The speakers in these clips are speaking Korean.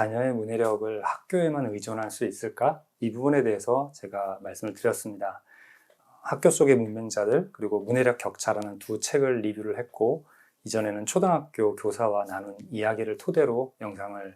자녀의 문해력을 학교에만 의존할 수 있을까? 이 부분에 대해서 제가 말씀을 드렸습니다. 학교 속의 문맹자들 그리고 문해력 격차라는 두 책을 리뷰를 했고, 이전에는 초등학교 교사와 나눈 이야기를 토대로 영상을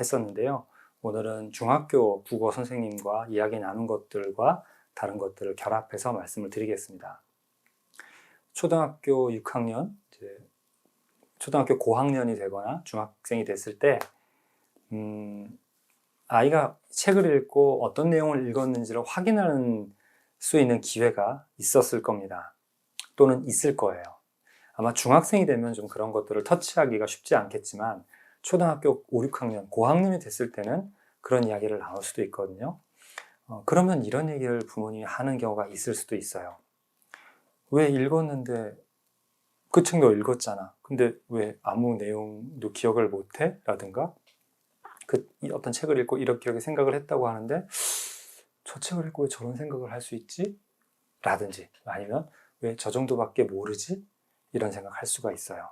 했었는데요. 오늘은 중학교 국어 선생님과 이야기 나눈 것들과 다른 것들을 결합해서 말씀을 드리겠습니다. 초등학교 6학년, 초등학교 고학년이 되거나 중학생이 됐을 때 아이가 책을 읽고 어떤 내용을 읽었는지를 확인하는 수 있는 기회가 있었을 겁니다. 또는 있을 거예요. 아마 중학생이 되면 좀 그런 것들을 터치하기가 쉽지 않겠지만 초등학교 5, 6학년, 고학년이 됐을 때는 그런 이야기를 나눌 수도 있거든요. 그러면 이런 얘기를 부모님이 하는 경우가 있을 수도 있어요. 왜 읽었는데 그 책도 읽었잖아. 근데 왜 아무 내용도 기억을 못해? 라든가 어떤 책을 읽고 이렇게 생각을 했다고 하는데 저 책을 읽고 왜 저런 생각을 할 수 있지? 라든지 아니면 왜 저 정도밖에 모르지? 이런 생각을 할 수가 있어요.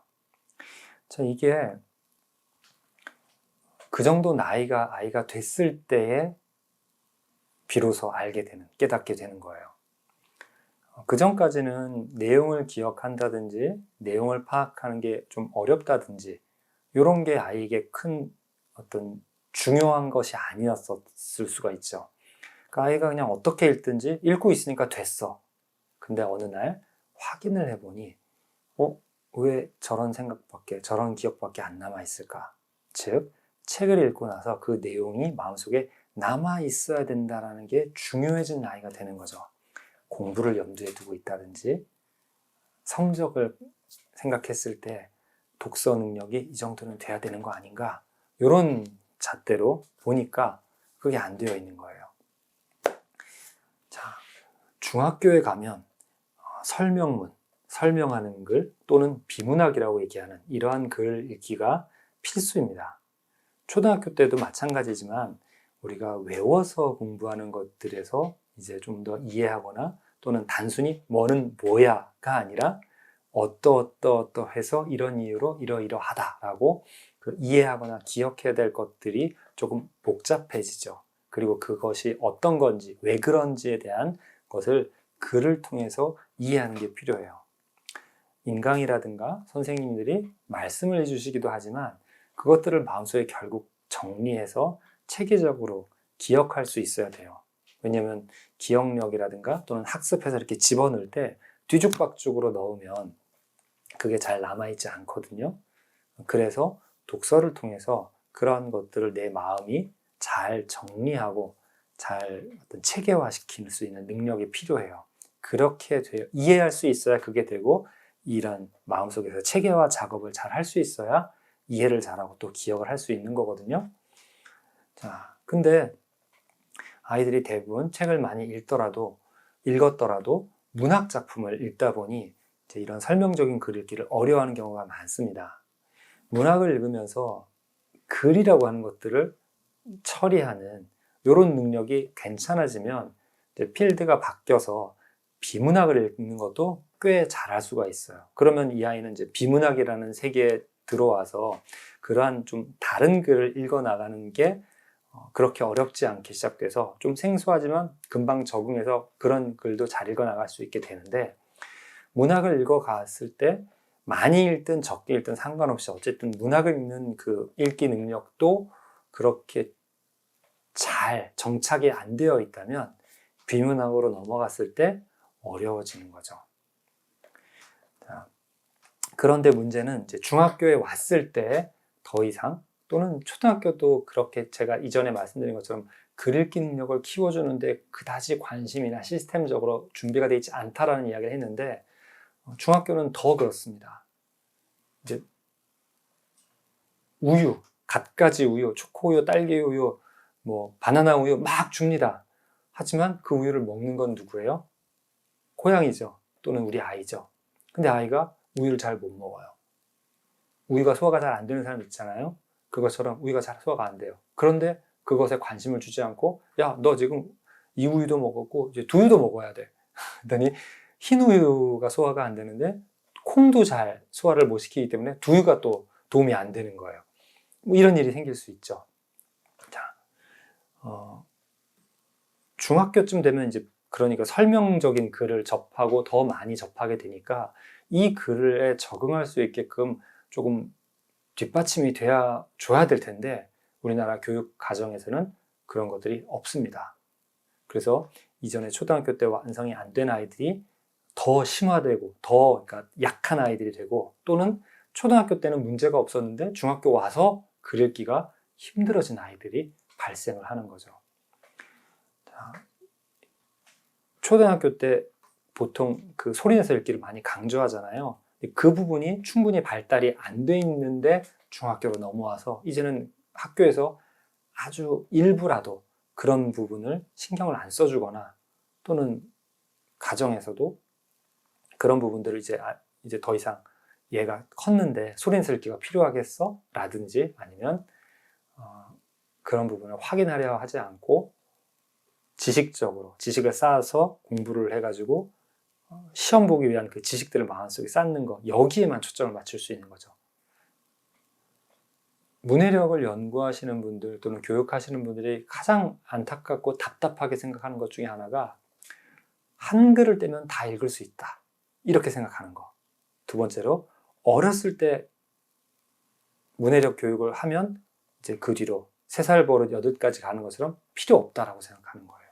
자, 이게 그 정도 아이가 됐을 때에 비로소 알게 되는, 깨닫게 되는 거예요. 그 전까지는 내용을 기억한다든지 내용을 파악하는 게 좀 어렵다든지 이런 게 아이에게 큰 어떤 중요한 것이 아니었을 수가 있죠. 그러니까 아이가 그냥 어떻게 읽든지 읽고 있으니까 됐어. 근데 어느 날 확인을 해보니 왜 저런 생각밖에, 저런 기억밖에 안 남아있을까? 즉, 책을 읽고 나서 그 내용이 마음속에 남아있어야 된다는 게 중요해진 나이가 되는 거죠. 공부를 염두에 두고 있다든지 성적을 생각했을 때 독서 능력이 이 정도는 돼야 되는 거 아닌가? 이런 잣대로 보니까 그게 안 되어 있는 거예요. 자, 중학교에 가면 설명문, 설명하는 글 또는 비문학이라고 얘기하는 이러한 글 읽기가 필수입니다. 초등학교 때도 마찬가지지만 우리가 외워서 공부하는 것들에서 이제 좀 더 이해하거나 또는 단순히 뭐는 뭐야가 아니라 어떠해서 이런 이유로 이러이러하다라고 이해하거나 기억해야 될 것들이 조금 복잡해지죠. 그리고 그것이 어떤 건지, 왜 그런지에 대한 것을 글을 통해서 이해하는 게 필요해요. 인강이라든가 선생님들이 말씀을 해주시기도 하지만 그것들을 마음속에 결국 정리해서 체계적으로 기억할 수 있어야 돼요. 왜냐하면 기억력이라든가 또는 학습해서 이렇게 집어넣을 때 뒤죽박죽으로 넣으면 그게 잘 남아있지 않거든요. 그래서 독서를 통해서 그런 것들을 내 마음이 잘 정리하고 잘 어떤 체계화시킬 수 있는 능력이 필요해요. 그렇게 이해할 수 있어야 그게 되고 이런 마음속에서 체계화 작업을 잘 할 수 있어야 이해를 잘하고 또 기억을 할 수 있는 거거든요. 자, 근데 아이들이 대부분 책을 많이 읽었더라도 문학 작품을 읽다 보니 이제 이런 설명적인 글 읽기를 어려워하는 경우가 많습니다. 문학을 읽으면서 글이라고 하는 것들을 처리하는 이런 능력이 괜찮아지면 이제 필드가 바뀌어서 비문학을 읽는 것도 꽤 잘할 수가 있어요. 그러면 이 아이는 이제 비문학이라는 세계에 들어와서 그러한 좀 다른 글을 읽어 나가는 게 그렇게 어렵지 않게 시작돼서 좀 생소하지만 금방 적응해서 그런 글도 잘 읽어 나갈 수 있게 되는데, 문학을 읽어 갔을 때 많이 읽든 적게 읽든 상관없이 어쨌든 문학을 읽는 그 읽기 능력도 그렇게 잘 정착이 안 되어 있다면 비문학으로 넘어갔을 때 어려워지는 거죠. 자, 그런데 문제는 이제 중학교에 왔을 때 더 이상, 또는 초등학교도 그렇게 제가 이전에 말씀드린 것처럼 글 읽기 능력을 키워주는데 그다지 관심이나 시스템적으로 준비가 되어 있지 않다라는 이야기를 했는데, 중학교는 더 그렇습니다. 이제 우유, 갖가지 우유, 초코우유, 딸기우유, 바나나 우유 막 줍니다. 하지만 그 우유를 먹는 건 누구예요? 고양이죠. 또는 우리 아이죠. 근데 아이가 우유를 잘 못 먹어요. 우유가 소화가 잘 안 되는 사람 있잖아요. 그것처럼 우유가 잘 소화가 안 돼요. 그런데 그것에 관심을 주지 않고, 야, 너 지금 이 우유도 먹었고 이제 두유도 먹어야 돼. 그랬더니 흰 우유가 소화가 안 되는데 콩도 잘 소화를 못 시키기 때문에 두유가 또 도움이 안 되는 거예요. 이런 일이 생길 수 있죠. 중학교쯤 되면 이제 그러니까 설명적인 글을 접하고 더 많이 접하게 되니까 이 글에 적응할 수 있게끔 조금 뒷받침이 줘야 될 텐데 우리나라 교육 과정에서는 그런 것들이 없습니다. 그래서 이전에 초등학교 때 완성이 안 된 아이들이 더 심화되고 더 그러니까 약한 아이들이 되고 또는 초등학교 때는 문제가 없었는데 중학교 와서 글 읽기가 힘들어진 아이들이 발생을 하는 거죠. 자, 초등학교 때 보통 그 소리내서 읽기를 많이 강조하잖아요. 그 부분이 충분히 발달이 안 돼 있는데 중학교로 넘어와서 이제는 학교에서 아주 일부라도 그런 부분을 신경을 안 써주거나 또는 가정에서도 그런 부분들을 이제 더 이상 얘가 컸는데 소리내서 읽기가 필요하겠어? 라든지 아니면 그런 부분을 확인하려 하지 않고 지식적으로 지식을 쌓아서 공부를 해가지고 시험 보기 위한 그 지식들을 마음속에 쌓는 거 여기에만 초점을 맞출 수 있는 거죠. 문해력을 연구하시는 분들 또는 교육하시는 분들이 가장 안타깝고 답답하게 생각하는 것 중에 하나가 한글을 떼면 다 읽을 수 있다 이렇게 생각하는 거. 두 번째로 어렸을 때 문해력 교육을 하면 이제 그 뒤로 3살 버릇 8까지 가는 것처럼 필요 없다라고 생각하는 거예요.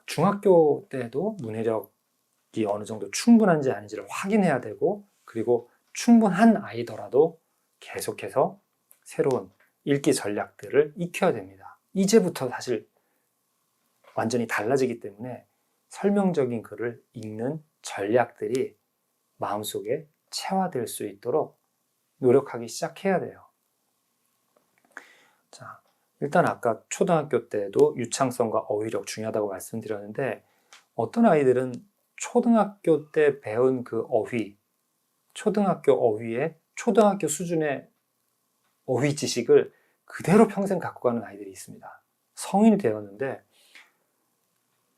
중학교 때도 문해력이 어느 정도 충분한지 아닌지를 확인해야 되고 그리고 충분한 아이더라도 계속해서 새로운 읽기 전략들을 익혀야 됩니다. 이제부터 사실 완전히 달라지기 때문에 설명적인 글을 읽는 전략들이 마음속에 체화될 수 있도록 노력하기 시작해야 돼요. 자, 일단 아까 초등학교 때도 유창성과 어휘력 중요하다고 말씀드렸는데 어떤 아이들은 초등학교 때 배운 그 어휘, 초등학교 어휘에 초등학교 수준의 어휘 지식을 그대로 평생 갖고 가는 아이들이 있습니다. 성인이 되었는데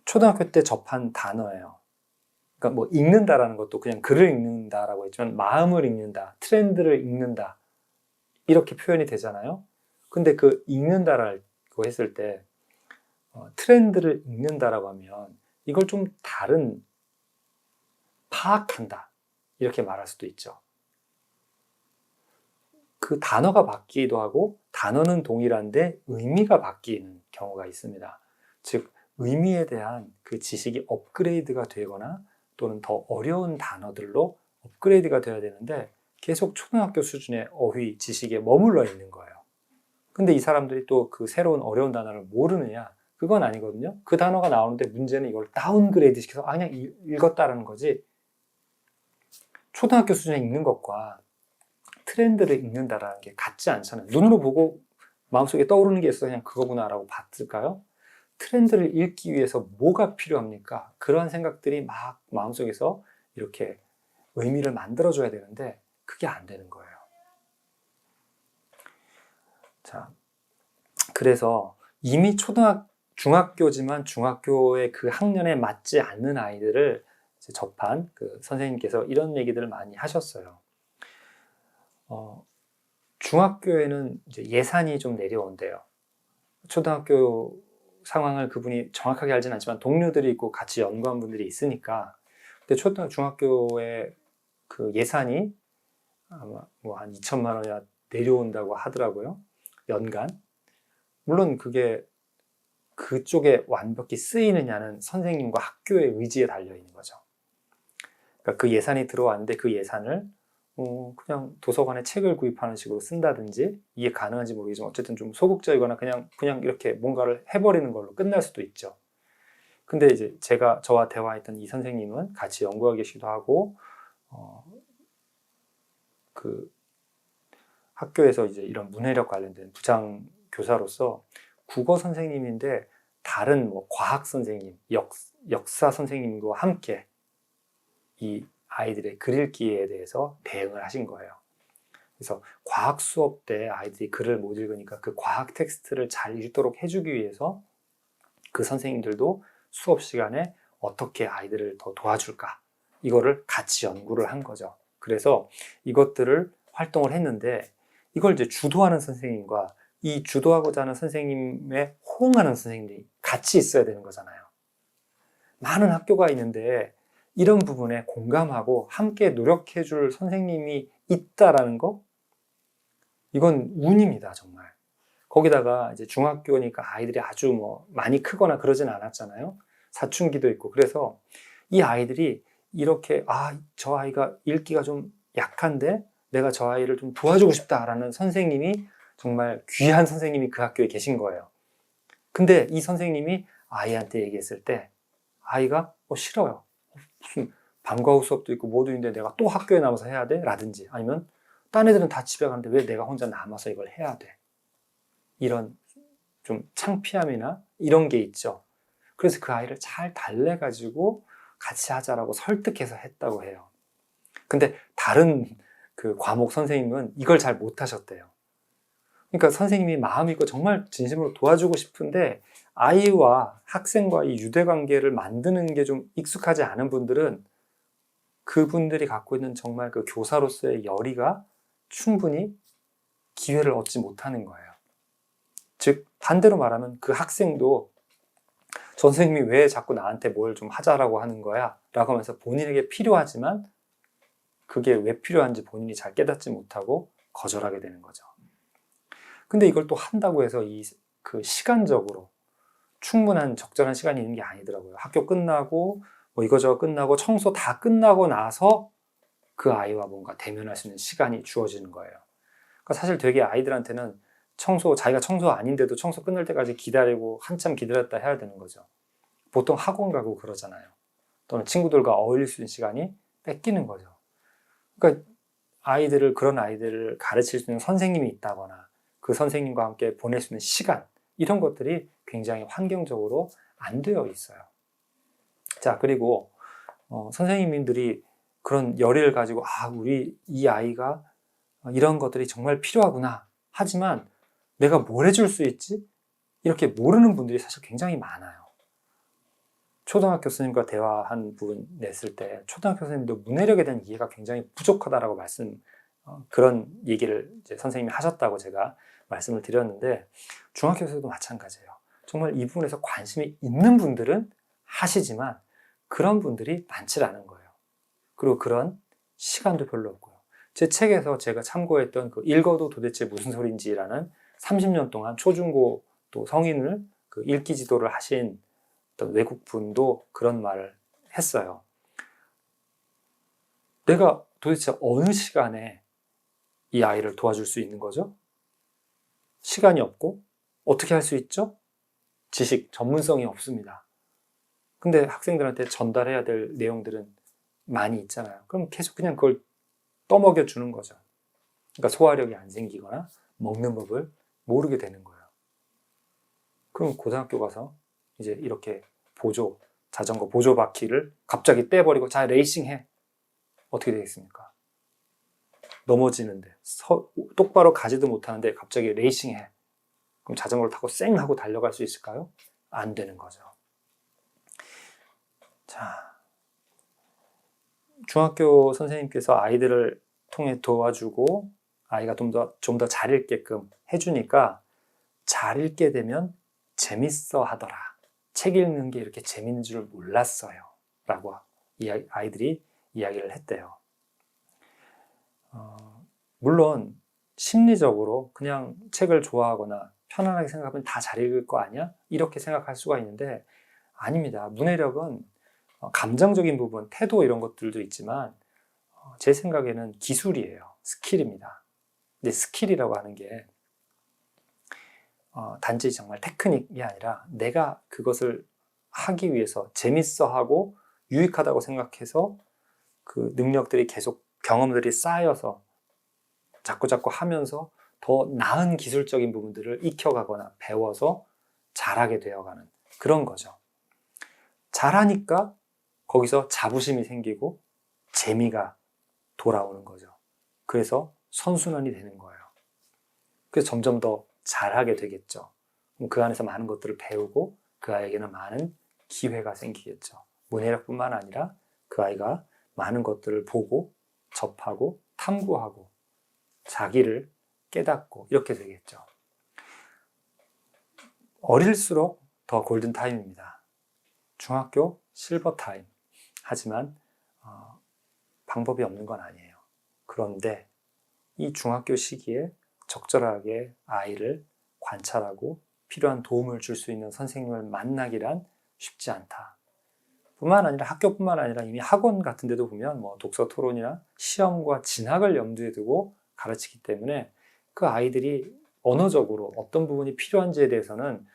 초등학교 때 접한 단어예요. 그러니까 뭐 읽는다라는 것도 그냥 글을 읽는다라고 했지만 마음을 읽는다, 트렌드를 읽는다 이렇게 표현이 되잖아요. 근데 그 읽는다라고 했을 때 트렌드를 읽는다라고 하면 이걸 좀 다른 파악한다 이렇게 말할 수도 있죠. 그 단어가 바뀌기도 하고 단어는 동일한데 의미가 바뀌는 경우가 있습니다. 즉 의미에 대한 그 지식이 업그레이드가 되거나 또는 더 어려운 단어들로 업그레이드가 되어야 되는데 계속 초등학교 수준의 어휘 지식에 머물러 있는 거예요. 근데 이 사람들이 또 그 새로운 어려운 단어를 모르느냐? 그건 아니거든요. 그 단어가 나오는데 문제는 이걸 다운그레이드 시켜서 그냥 읽었다라는 거지. 초등학교 수준에 읽는 것과 트렌드를 읽는다라는 게 같지 않잖아요. 눈으로 보고 마음속에 떠오르는 게 있어서 그냥 그거구나라고 봤을까요? 트렌드를 읽기 위해서 뭐가 필요합니까? 그러한 생각들이 막 마음속에서 이렇게 의미를 만들어줘야 되는데 그게 안 되는 거예요. 자, 그래서 이미 중학교지만 중학교의 그 학년에 맞지 않는 아이들을 이제 접한 그 선생님께서 이런 얘기들을 많이 하셨어요. 중학교에는 이제 예산이 좀 내려온대요. 초등학교 상황을 그분이 정확하게 알지는 않지만 동료들이 있고 같이 연구한 분들이 있으니까 근데 중학교의 그 예산이 아마 뭐 한 2천만 원이나 내려온다고 하더라고요. 연간. 물론 그게 그쪽에 완벽히 쓰이느냐는 선생님과 학교의 의지에 달려 있는 거죠. 그러니까 그 예산이 들어왔는데 그 예산을 그냥 도서관에 책을 구입하는 식으로 쓴다든지 이게 가능한지 모르겠지만 어쨌든 좀 소극적이거나 그냥 이렇게 뭔가를 해버리는 걸로 끝날 수도 있죠. 근데 이제 저와 대화했던 이 선생님은 같이 연구하고 계시기도 하고 그 학교에서 이제 이런 문해력 관련된 부장 교사로서 국어 선생님인데 다른 뭐 과학 선생님, 역사 선생님과 함께 이 아이들의 글 읽기에 대해서 대응을 하신 거예요. 그래서 과학 수업 때 아이들이 글을 못 읽으니까 그 과학 텍스트를 잘 읽도록 해주기 위해서 그 선생님들도 수업 시간에 어떻게 아이들을 더 도와줄까 이거를 같이 연구를 한 거죠. 그래서 이것들을 활동을 했는데 이걸 이제 주도하는 선생님과 이 주도하고자 하는 선생님에 호응하는 선생님들이 같이 있어야 되는 거잖아요. 많은 학교가 있는데 이런 부분에 공감하고 함께 노력해 줄 선생님이 있다라는 거, 이건 운입니다, 정말. 거기다가 이제 중학교니까 아이들이 아주 뭐 많이 크거나 그러진 않았잖아요. 사춘기도 있고. 그래서 이 아이들이 이렇게, 저 아이가 읽기가 좀 약한데 내가 저 아이를 좀 도와주고 싶다라는 선생님이, 정말 귀한 선생님이 그 학교에 계신 거예요. 근데 이 선생님이 아이한테 얘기했을 때 아이가 싫어요. 무슨 방과 후 수업도 있고 뭐도 있는데 내가 또 학교에 남아서 해야 돼? 라든지, 아니면 딴 애들은 다 집에 가는데 왜 내가 혼자 남아서 이걸 해야 돼? 이런 좀 창피함이나 이런 게 있죠. 그래서 그 아이를 잘 달래가지고 같이 하자라고 설득해서 했다고 해요. 근데 다른 그 과목 선생님은 이걸 잘 못하셨대요. 그러니까 선생님이 마음이 있고 정말 진심으로 도와주고 싶은데 아이와 학생과의 유대관계를 만드는 게 좀 익숙하지 않은 분들은 그분들이 갖고 있는 정말 그 교사로서의 열의가 충분히 기회를 얻지 못하는 거예요. 즉 반대로 말하면 그 학생도 선생님이 왜 자꾸 나한테 뭘 좀 하자라고 하는 거야? 라고 하면서 본인에게 필요하지만 그게 왜 필요한지 본인이 잘 깨닫지 못하고 거절하게 되는 거죠. 근데 이걸 또 한다고 해서 그 시간적으로 충분한 적절한 시간이 있는 게 아니더라고요. 학교 끝나고 뭐 이거저거 끝나고 청소 다 끝나고 나서 그 아이와 뭔가 대면할 수 있는 시간이 주어지는 거예요. 그러니까 사실 되게 아이들한테는 자기가 청소 아닌데도 청소 끝날 때까지 기다리고 한참 기다렸다 해야 되는 거죠. 보통 학원 가고 그러잖아요. 또는 친구들과 어울릴 수 있는 시간이 뺏기는 거죠. 그러니까 그런 아이들을 가르칠 수 있는 선생님이 있다거나 그 선생님과 함께 보낼 수 있는 시간, 이런 것들이 굉장히 환경적으로 안 되어 있어요. 자, 그리고 선생님들이 그런 열의를 가지고 우리 이 아이가 이런 것들이 정말 필요하구나, 하지만 내가 뭘 해줄 수 있지? 이렇게 모르는 분들이 사실 굉장히 많아요. 초등학교 선생님과 대화한 부분 냈을 때 초등학교 선생님도 문해력에 대한 이해가 굉장히 부족하다라고 그런 얘기를 이제 선생님이 하셨다고 제가 말씀을 드렸는데, 중학교에서도 마찬가지예요. 정말 이 부분에서 관심이 있는 분들은 하시지만 그런 분들이 많지 않은 거예요. 그리고 그런 시간도 별로 없고요. 제 책에서 제가 참고했던 그 읽어도 도대체 무슨 소린지라는 30년 동안 초중고 또 성인을 그 읽기 지도를 하신 어떤 외국분도 그런 말을 했어요. 내가 도대체 어느 시간에 이 아이를 도와줄 수 있는 거죠? 시간이 없고 어떻게 할 수 있죠? 지식, 전문성이 없습니다. 근데 학생들한테 전달해야 될 내용들은 많이 있잖아요. 그럼 계속 그냥 그걸 떠먹여 주는 거죠. 그러니까 소화력이 안 생기거나 먹는 법을 모르게 되는 거예요. 그럼 고등학교 가서 이제 이렇게 자전거 보조 바퀴를 갑자기 떼버리고 자, 레이싱해. 어떻게 되겠습니까? 넘어지는데 똑바로 가지도 못하는데 갑자기 레이싱해. 그럼 자전거를 타고 쌩 하고 달려갈 수 있을까요? 안 되는 거죠. 자, 중학교 선생님께서 아이들을 통해 도와주고 아이가 좀 더 잘 읽게끔 해주니까 잘 읽게 되면 재밌어 하더라. 책 읽는 게 이렇게 재밌는 줄 몰랐어요. 라고 아이들이 이야기를 했대요. 물론 심리적으로 그냥 책을 좋아하거나 편안하게 생각하면 다 잘 읽을 거 아니야? 이렇게 생각할 수가 있는데 아닙니다. 문해력은 감정적인 부분, 태도 이런 것들도 있지만 제 생각에는 기술이에요. 스킬입니다. 근데 스킬이라고 하는 게 단지 정말 테크닉이 아니라 내가 그것을 하기 위해서 재밌어 하고 유익하다고 생각해서 그 능력들이 계속 경험들이 쌓여서 자꾸자꾸 하면서 더 나은 기술적인 부분들을 익혀가거나 배워서 잘하게 되어가는 그런 거죠. 잘하니까 거기서 자부심이 생기고 재미가 돌아오는 거죠. 그래서 선순환이 되는 거예요. 그래서 점점 더 잘하게 되겠죠. 그 안에서 많은 것들을 배우고 그 아이에게는 많은 기회가 생기겠죠. 문해력뿐만 아니라 그 아이가 많은 것들을 보고 접하고 탐구하고 자기를 깨닫고 이렇게 되겠죠. 어릴수록 더 골든타임입니다. 중학교 실버타임. 하지만 방법이 없는 건 아니에요. 그런데 이 중학교 시기에 적절하게 아이를 관찰하고 필요한 도움을 줄 수 있는 선생님을 만나기란 쉽지 않다. 뿐만 아니라 학교뿐만 아니라 이미 학원 같은 데도 보면 뭐 독서 토론이나 시험과 진학을 염두에 두고 가르치기 때문에 그 아이들이 언어적으로 어떤 부분이 필요한지에 대해서는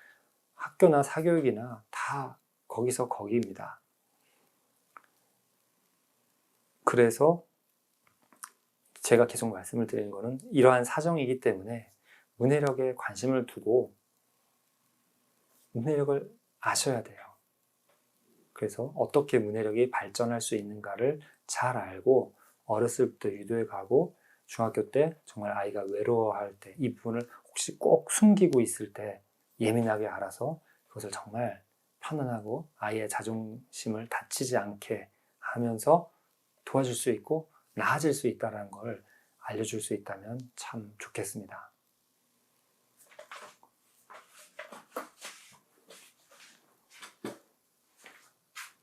학교나 사교육이나 다 거기서 거기입니다. 그래서 제가 계속 말씀을 드리는 거는 이러한 사정이기 때문에 문해력에 관심을 두고 문해력을 아셔야 돼요. 그래서 어떻게 문해력이 발전할 수 있는가를 잘 알고 어렸을 때부터 유도해 가고 중학교 때 정말 아이가 외로워할 때 이 부분을 혹시 꼭 숨기고 있을 때 예민하게 알아서 그것을 정말 편안하고 아이의 자존심을 다치지 않게 하면서 도와줄 수 있고 나아질 수 있다는 걸 알려줄 수 있다면 참 좋겠습니다.